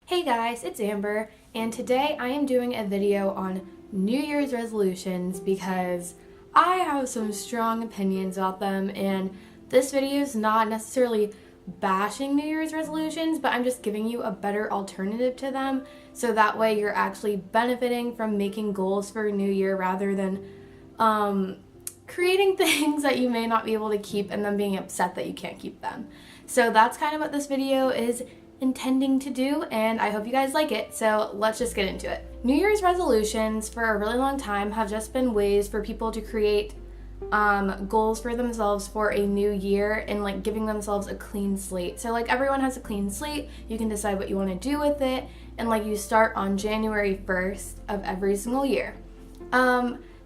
Hey guys, it's Amber, and today I am doing a video on New Year's resolutions because I have some strong opinions about them, and this video is not necessarily bashing New Year's resolutions, but I'm just giving you a better alternative to them so that way you're actually benefiting from making goals for a new year rather than creating things that you may not be able to keep and then being upset that you can't keep them. So that's kind of what this video is intending to do, and I hope you guys like it, so let's just get into it. New Year's resolutions for a really long time have just been ways for people to create goals for themselves for a new year and like giving themselves a clean slate. So like everyone has a clean slate, you can decide what you want to do with it, and like you start on January 1st of every single year.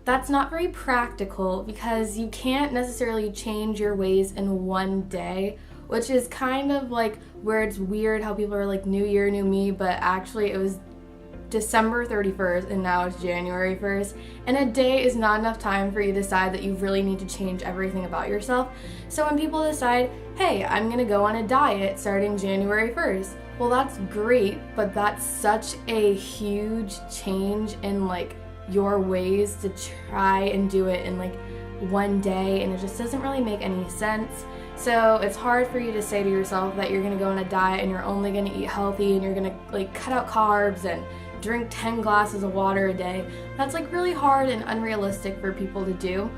That's not very practical because you can't necessarily change your ways in one day, which is kind of like where it's weird how people are like new year, new me, but actually it was December 31st and now it's January 1st, and a day is not enough time for you to decide that you really need to change everything about yourself. So when people decide, hey, I'm gonna go on a diet starting January 1st, well, that's great, but that's such a huge change in like your ways to try and do it in like one day, and it just doesn't really make any sense. So it's hard for you to say to yourself that you're gonna go on a diet and you're only gonna eat healthy and you're gonna like cut out carbs and drink 10 glasses of water a day. That's like really hard and unrealistic for people to do.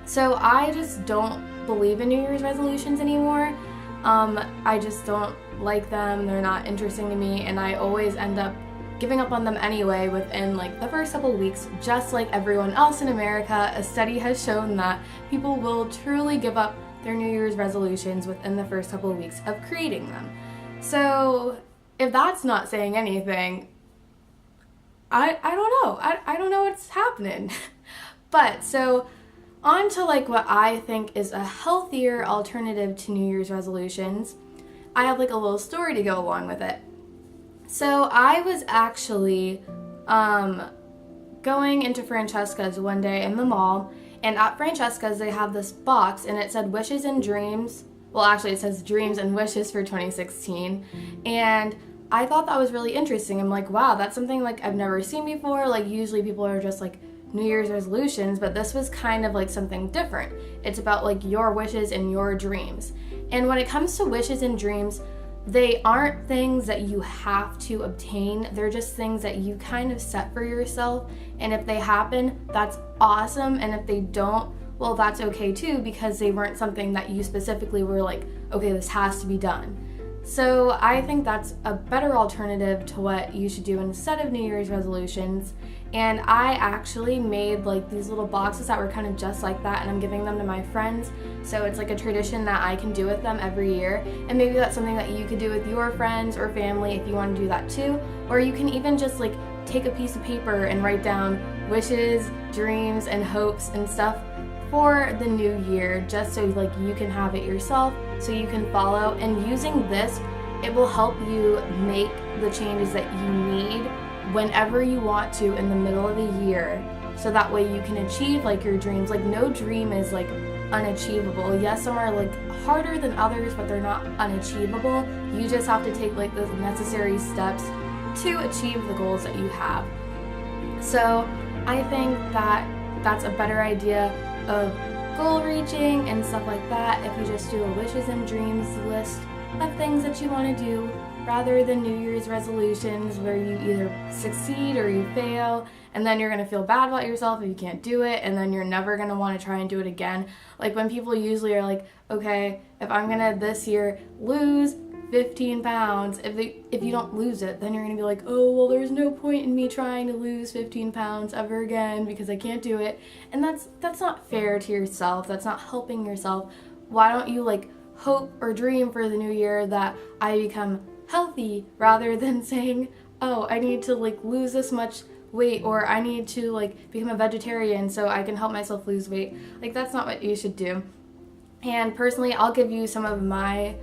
So I just don't believe in New Year's resolutions anymore. I just don't like them. They're not interesting to me, and I always end up giving up on them anyway within like the first couple weeks. Just like everyone else in America, a study has shown that people will truly give up their New Year's resolutions within the first couple of weeks of creating them. So if that's not saying anything, I don't know. I don't know what's happening. But so on to like what I think is a healthier alternative to New Year's resolutions. I have like a little story to go along with it. So I was actually going into Francesca's one day in the mall, and at Francesca's they have this box and it said wishes and dreams. Well, actually it says dreams and wishes for 2016, and I thought that was really interesting. I'm like, wow, that's something like I've never seen before. Like usually people are just like New Year's resolutions, but this was kind of like something different. It's about like your wishes and your dreams. And when it comes to wishes and dreams, they aren't things that you have to obtain. They're just things that you kind of set for yourself. And if they happen, that's awesome. And if they don't, well, that's okay too, because they weren't something that you specifically were like, okay, this has to be done. So I think that's a better alternative to what you should do instead of New Year's resolutions. And I actually made like these little boxes that were kind of just like that, and I'm giving them to my friends. So it's like a tradition that I can do with them every year. And maybe that's something that you could do with your friends or family if you want to do that too. Or you can even just like take a piece of paper and write down wishes, dreams, and hopes and stuff for the new year, just so like you can have it yourself, so you can follow. And using this, it will help you make the changes that you need whenever you want to in the middle of the year, so that way you can achieve like your dreams. Like no dream is like unachievable. Yes, some are like harder than others, but they're not unachievable. You just have to take like the necessary steps to achieve the goals that you have. So I think that that's a better idea of goal reaching and stuff like that if you just do a wishes and dreams list of things that you want to do, rather than New Year's resolutions where you either succeed or you fail, and then you're going to feel bad about yourself if you can't do it, and then you're never going to want to try and do it again. Like when people usually are like, okay, if I'm going to this year lose 15 pounds, if you don't lose it, then you're going to be like, oh, well, there's no point in me trying to lose 15 pounds ever again because I can't do it. And that's not fair to yourself. That's not helping yourself. Why don't you like hope or dream for the new year that I become healthy, rather than saying, oh, I need to like lose this much weight, or I need to like become a vegetarian so I can help myself lose weight. Like that's not what you should do. And personally, I'll give you some of my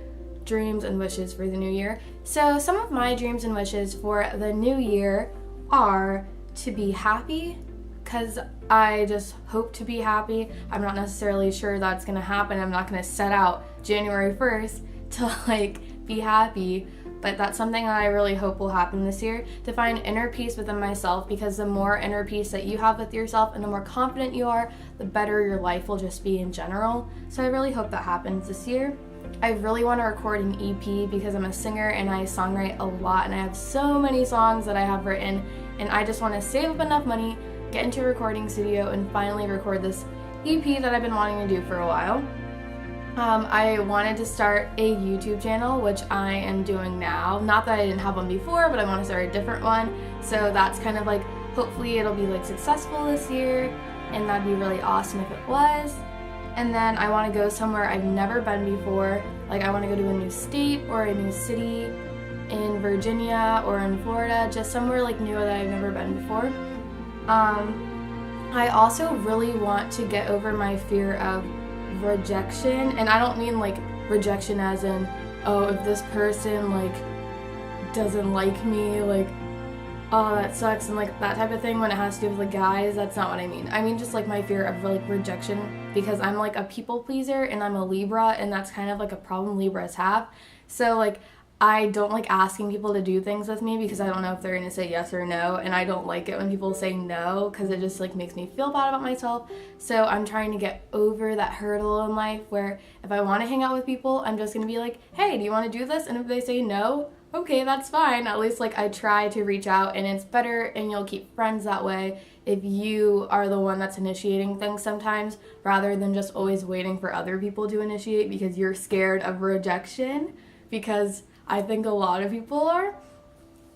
dreams and wishes for the new year. So some of my dreams and wishes for the new year are to be happy, because I just hope to be happy. I'm not necessarily sure that's gonna happen. I'm not gonna set out January 1st to like be happy, but that's something that I really hope will happen this year, to find inner peace within myself, because the more inner peace that you have with yourself and the more confident you are, the better your life will just be in general. So I really hope that happens this year. I really want to record an EP because I'm a singer and I songwrite a lot, and I have so many songs that I have written, and I just want to save up enough money, get into a recording studio, and finally record this EP that I've been wanting to do for a while. I wanted to start a YouTube channel, which I am doing now. Not that I didn't have one before, but I want to start a different one. So that's kind of like, hopefully it'll be like successful this year, and that'd be really awesome if it was. And then I want to go somewhere I've never been before. Like, I want to go to a new state or a new city in Virginia or in Florida, just somewhere like new that I've never been before. I also really want to get over my fear of rejection, and I don't mean like rejection as in, oh, if this person like doesn't like me, like, oh, that sucks, and like that type of thing when it has to do with like guys. That's not what I mean. I mean just like my fear of like rejection, because I'm like a people pleaser and I'm a Libra, and that's kind of like a problem Libras have. So like I don't like asking people to do things with me because I don't know if they're gonna say yes or no, and I don't like it when people say no because it just like makes me feel bad about myself. So I'm trying to get over that hurdle in life where if I want to hang out with people, I'm just gonna be like, hey, do you want to do this? And if they say no, okay, that's fine. At least like I try to reach out, and it's better, and you'll keep friends that way if you are the one that's initiating things sometimes, rather than just always waiting for other people to initiate because you're scared of rejection, because I think a lot of people are.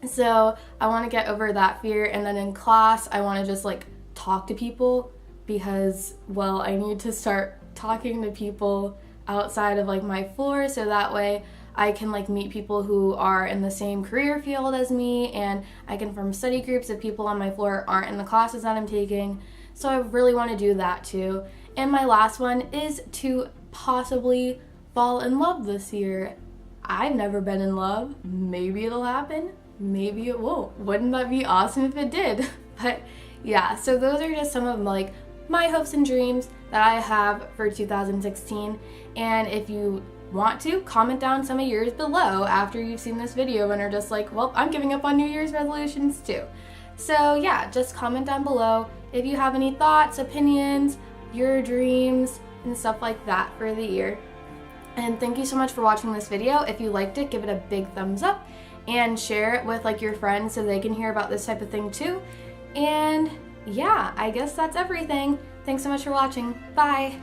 So I want to get over that fear. And then in class, I want to just like talk to people, because, well, I need to start talking to people outside of like my floor, so that way I can like meet people who are in the same career field as me, and I can form study groups if people on my floor aren't in the classes that I'm taking. So I really want to do that too. And my last one is to possibly fall in love this year. I've never been in love. Maybe it'll happen. Maybe it won't. Wouldn't that be awesome if it did? But yeah, so those are just some of like my hopes and dreams that I have for 2016. And if you want to, comment down some of yours below after you've seen this video and are just like, well, I'm giving up on New Year's resolutions too. So yeah, just comment down below if you have any thoughts, opinions, your dreams, and stuff like that for the year. And thank you so much for watching this video. If you liked it, give it a big thumbs up and share it with like your friends so they can hear about this type of thing too. And yeah, I guess that's everything. Thanks so much for watching. Bye.